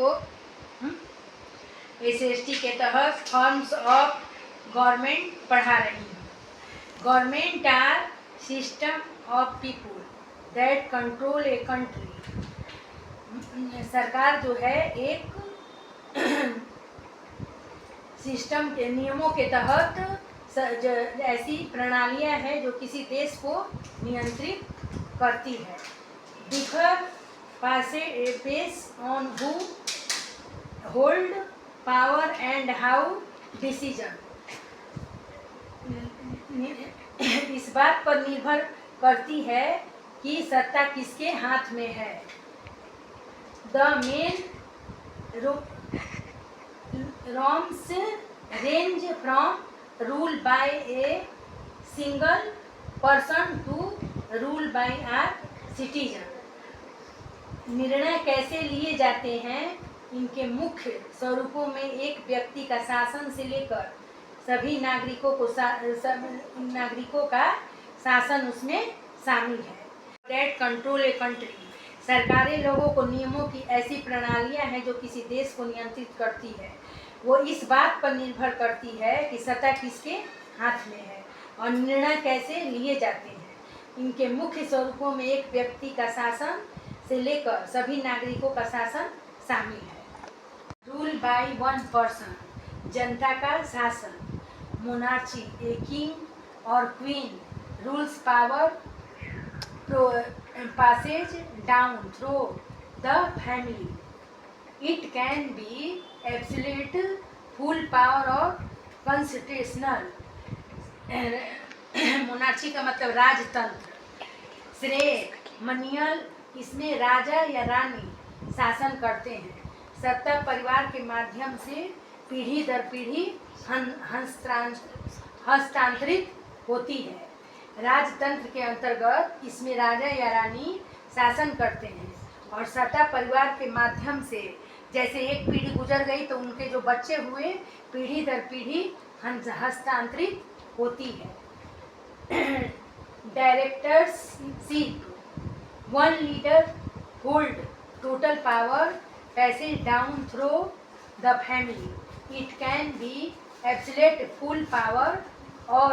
को SST के तहत फॉर्म्स ऑफ गवर्नमेंट पढ़ा रही हूँ। Government are system of people that control a country. सरकार जो है एक सिस्टम के नियमों के तहत ऐसी प्रणालियां हैं जो किसी देश को नियंत्रित करती है। Differ base on who hold power and how decision. इस बात पर निर्भर करती है कि सत्ता किसके हाथ में है। The main forms range from rule by a single person to rule by a citizen. निर्णय कैसे लिए जाते हैं, इनके मुख्य स्वरूपों में एक व्यक्ति का शासन से लेकर सभी नागरिकों का शासन उसमें शामिल है। That control a country. सरकारें लोगों को नियमों की ऐसी प्रणालियां हैं जो किसी देश को नियंत्रित करती है। वो इस बात पर निर्भर करती है कि सत्ता किसके हाथ में है और निर्णय कैसे लिए जाते हैं। इनके मुख्य स्वरूपों में एक व्यक्ति का शासन से लेकर सभी नागरिकों का शासन शामिल है। Rule by one person. जनता का शासन। मोनार्ची। ए किंग और queen rules power passes down through the family. It can be absolute, full power or constitutional. Monarchy का मतलब राजतंत्र। सेरेमनियल, इसमें राजा या रानी शासन करते हैं। सत्ता परिवार के माध्यम से पीढ़ी दर पीढ़ी हस्तांतरित होती है। राजतंत्र के अंतर्गत इसमें राजा या रानी शासन करते हैं और सत्ता परिवार के माध्यम से जैसे एक पीढ़ी गुजर गई तो उनके जो बच्चे हुए पीढ़ी दर पीढ़ी हस्तांतरित होती है। Directorship. One leader hold total power passage down through the family. It can be absolute, full power और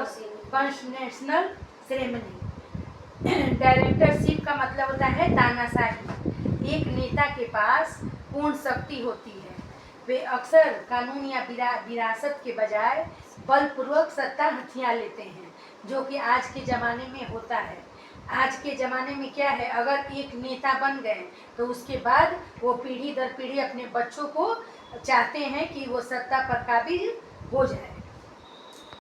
कॉन्स्टिट्यूशनल सेरेमनी। डायरेक्टरशिप का मतलब होता है तानाशाही। एक नेता के पास पूर्ण शक्ति होती है। वे अक्सर कानून या विरासत के बजाय बलपूर्वक सत्ता हथिया लेते हैं, जो कि आज के ज़माने में होता है। आज के ज़माने में क्या है, अगर एक नेता बन गए तो उसके बाद वो पीढ़ी दर पीढ़ी अपने बच्चों को चाहते हैं कि वो सत्ता पर काबिज हो जाए।